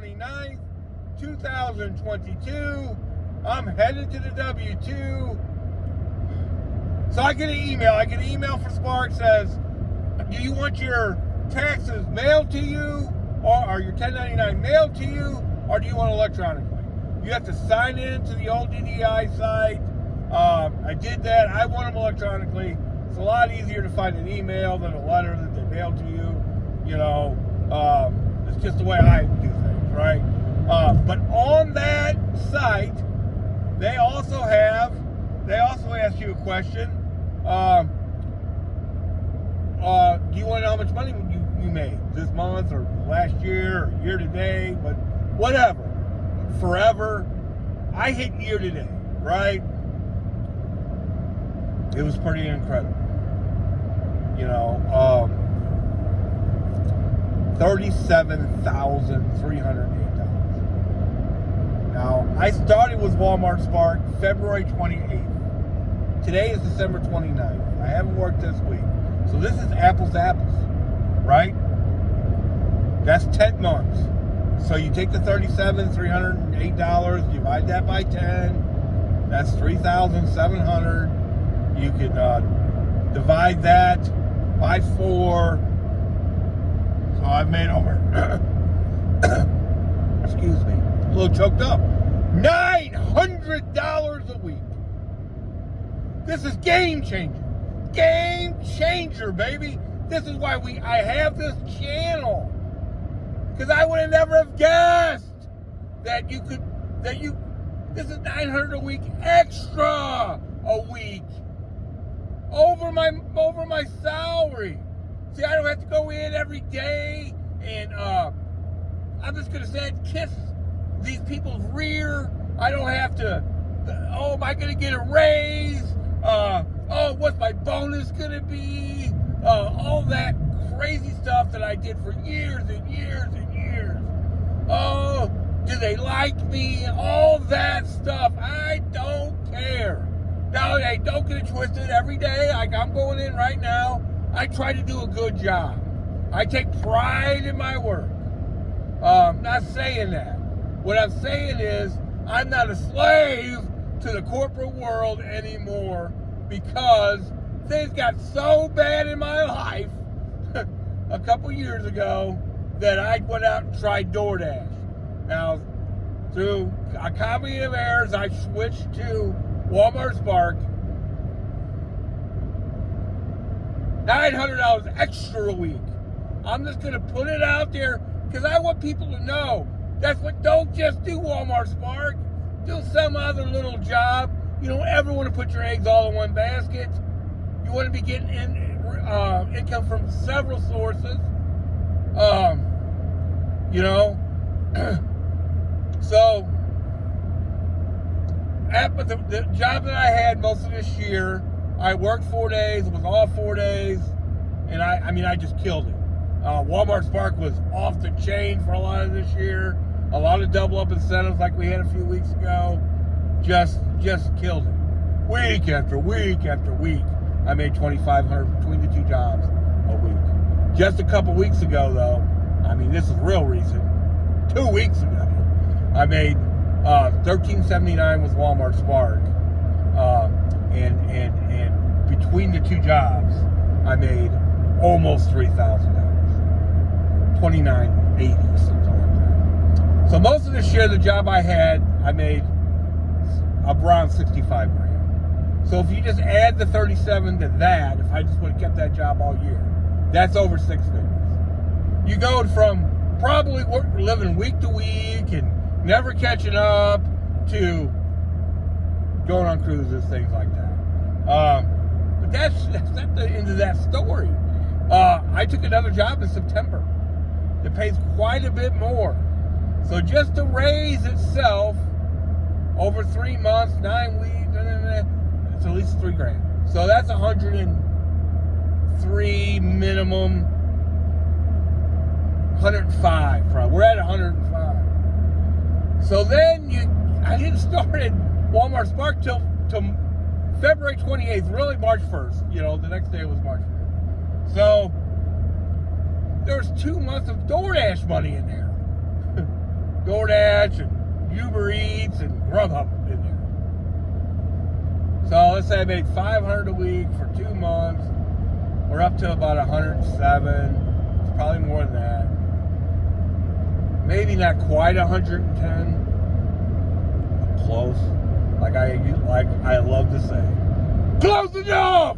29th, 2022. I'm headed to the W-2. So I get an email. I get an email from Spark says, do you want your taxes mailed to you or your 1099 mailed to you, or do you want electronically? You have to sign in to the old DDI site. I did that. I want them electronically. It's a lot easier to find an email than a letter that they mail to you. You know, it's just the way I do things, right? But on that site, they also ask you a question. Do you want to know how much money you made this month or last year or year to date? But whatever, forever. I hit year to date, right? It was pretty incredible. You know, $37,308. Now, I started with Walmart Spark February 28th. Today is December 29th. I haven't worked this week. So this is apples to apples, right? That's 10 months. So you take the $37,308, divide that by 10. That's $3,700. You can divide that by 4. So I've made over, excuse me, a little choked up, $900 a week. This is game changer. Game changer, baby. This is why I have this channel. Because I would have never have guessed that this is $900 a week extra a week. Over my salary. See, I don't have to go in every day and I'm just gonna say kiss these people's rear. I don't have to am I gonna get a raise? What's my bonus gonna be? All that crazy stuff that I did for years and years and years. Oh, do they like me? All that stuff. I don't care. Now, hey, don't get it twisted. Every day, like I'm going in right now, I try to do a good job. I take pride in my work. Not saying that. What I'm saying is, I'm not a slave to the corporate world anymore because things got so bad in my life a couple years ago that I went out and tried Doordash. Now, through a comedy of errors, I switched to Walmart Spark. $900 extra a week. I'm just going to put it out there because I want people to know. Don't just do Walmart Spark. Do some other little job. You don't ever want to put your eggs all in one basket. You want to be getting income from several sources. So, the job that I had most of this year, I worked 4 days, was off 4 days, and I just killed it. Walmart Spark was off the chain for a lot of this year. A lot of double up incentives like we had a few weeks ago. Just killed it. Week after week after week, I made $2,500 between the two jobs a week. Just a couple weeks ago, though, this is real recent. 2 weeks ago, I made $1,379 with Walmart Spark, and between the two jobs, I made almost $3,000, $2,980, something like that. So most of this year, the job I had, I made around $65,000. So if you just add the 37 to that, if I just would have kept that job all year, that's over 6 figures. You go from probably living week to week and never catching up to going on cruises, things like that. But that's not the end of that story. I took another job in September that pays quite a bit more. So just the raise itself over 3 months, 9 weeks, it's at least $3,000. So that's 103 minimum, 105 probably. We're at 105. So then I didn't start at Walmart Spark till February 28th, really March 1st. The next day was March 1st. So there was 2 months of Doordash money in there. Doordash and Uber Eats and Grubhub in there. So let's say I made $500 a week for 2 months. We're up to about 107. It's probably more than that. Maybe not quite 110. But close. Like I love to say, close enough.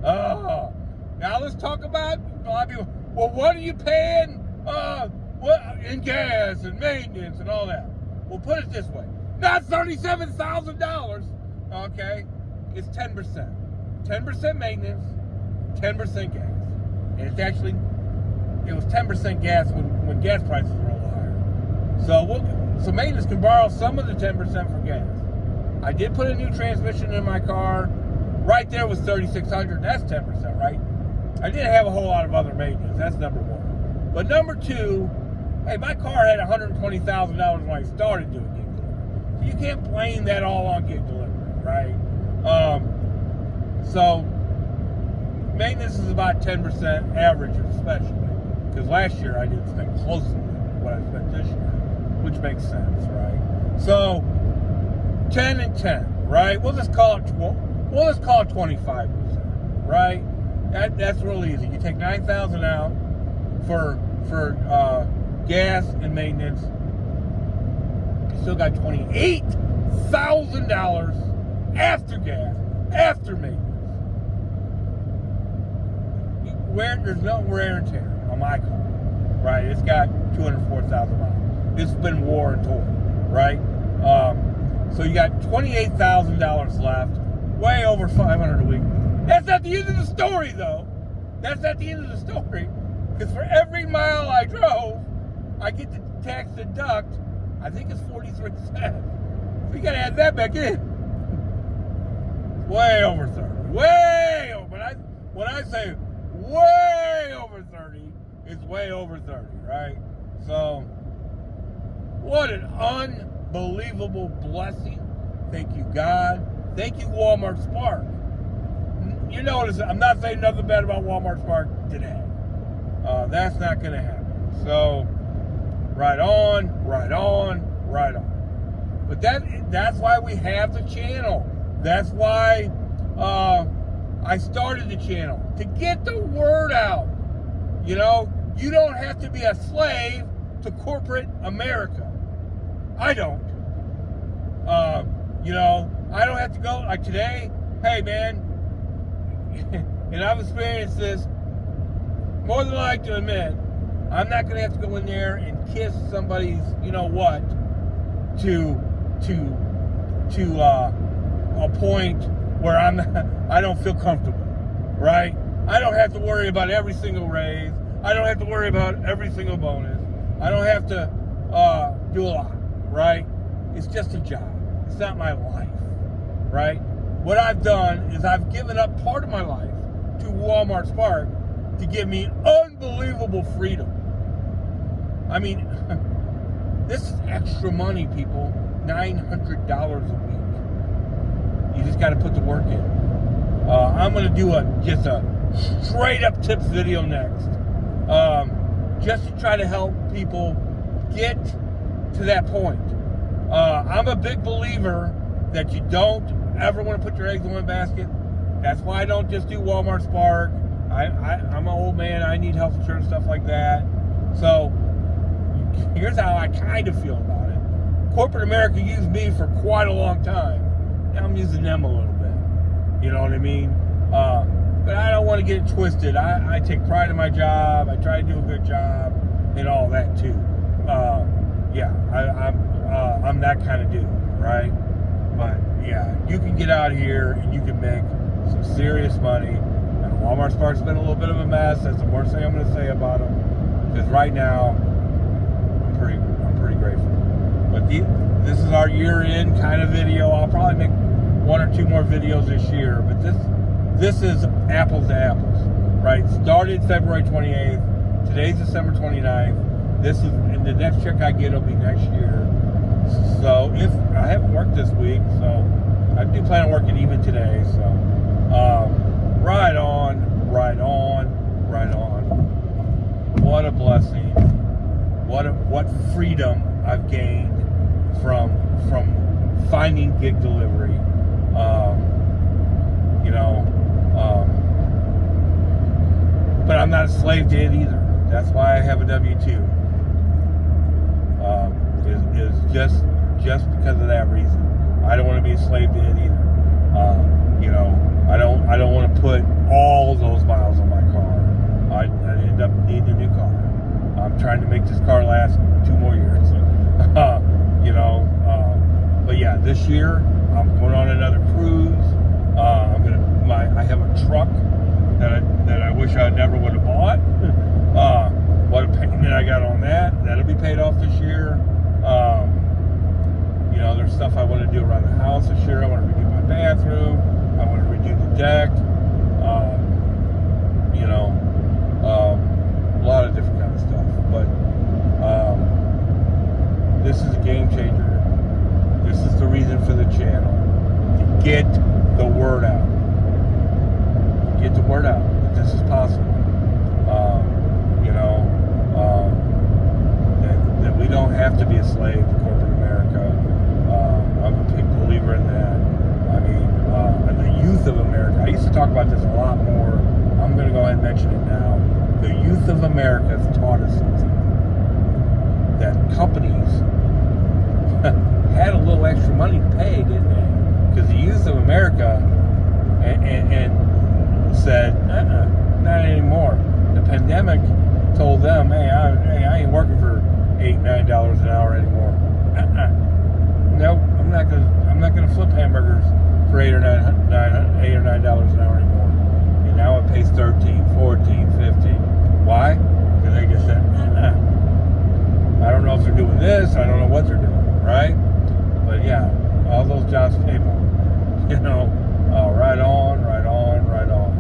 Now let's talk about a lot of people. Well, what are you paying? What in gas and maintenance and all that? Well, put it this way: not $37,000. Okay, it's 10%. 10% maintenance, 10% gas, and it was 10% gas when gas prices were a little higher. So maintenance can borrow some of the 10% for gas. I did put a new transmission in my car. Right there was $3,600. That's 10%, right? I didn't have a whole lot of other maintenance. That's number one. But number two, hey, my car had $120,000 when I started doing gig delivery. So you can't blame that all on gig delivery, right? So maintenance is about 10% average, especially because last year I didn't spend close to what I spent this year, which makes sense, right? So 10 and 10, right? We'll just call it 25%, right? That's real easy. You take $9,000 out for gas and maintenance. You still got $28,000 after gas, after maintenance. There's no wear and tear on my car, right? It's got 204,000 miles. It's been war and toil, right? So you got $28,000 left, way over $500 a week. That's not the end of the story, though. That's not the end of the story. Because for every mile I drove, I get the tax deduct, I think it's 43 cents. So you got to add that back in. Way over 30. Way over. When I say way over 30, it's way over 30, right? So, what an unbelievable blessing. Thank you, God. Thank you, Walmart Spark. You notice, I'm not saying nothing bad about Walmart Spark today. That's not going to happen. So, right on. But that's why we have the channel. That's why I started the channel, to get the word out. You know, you don't have to be a slave to corporate America. I don't. You know, I don't have to go, like today, hey man, and I've experienced this more than I like to admit. I'm not going to have to go in there and kiss somebody's, you know what, to a point where I don't feel comfortable, right? I don't have to worry about every single raise. I don't have to worry about every single bonus. I don't have to do a lot, right? It's just a job. It's not my life, right? What I've done is I've given up part of my life to Walmart Spark to give me unbelievable freedom. I mean, this is extra money, people. $900 a week. You just got to put the work in. I'm going to do just a straight up tips video next, just to try to help people get to that point. I'm a big believer that you don't ever want to put your eggs in one basket. That's why I don't just do Walmart Spark. I'm an old man. I need health insurance, stuff like that. So here's how I kind of feel about it. Corporate America used me for quite a long time. Now I'm using them a little bit. You know what I mean? But I don't want to get it twisted. I take pride in my job. I try to do a good job and all that too. I'm that kind of dude, right? But yeah, you can get out here and you can make some serious money. Now, Walmart Spark's been a little bit of a mess. That's the worst thing I'm going to say about them. Because right now, I'm pretty grateful. But this is our year-end kind of video. I'll probably make 1 or 2 more videos this year. But this is apples to apples, right? Started February 28th. Today's December 29th. And the next check I get will be next year. So if I haven't worked this week, so I do plan on working even today. So right on. What a blessing. What freedom gained from finding gig delivery. But I'm not a slave to it either. That's why I have a W-2. Is just because of that reason. I don't want to be a slave to it either. I don't want to put all those miles on my car. I end up needing a new car. I'm trying to make this car last 2 more years. But yeah, this year I'm going on another cruise. I have a truck that I wish I never would have bought. What a payment I got on that. That'll be paid off this year. There's stuff I want to do around the house this year. I want to redo my bathroom. I want to redo the deck. A lot of different kind of stuff. But this is a game changer. This is the reason for the channel. To get the word out. Get the word out that this is possible. That we don't have to be a slave to corporate America. I'm a big believer in that. I mean, the youth of America. I used to talk about this a lot more. I'm going to go ahead and mention it now. The youth of America has taught us something. That companies had a little extra money to pay, didn't they? Because the youth of America and said, not anymore. The pandemic told them, hey, I ain't working for $8, $9 an hour anymore. Nope, I'm not gonna flip hamburgers for $8 or $9 an hour anymore. And now it pays 13, 14, 15. Why? Because they just said, I don't know if they're doing this. I don't know what they're doing, right? But yeah, all those jobs pay more. Right on, right on, right on.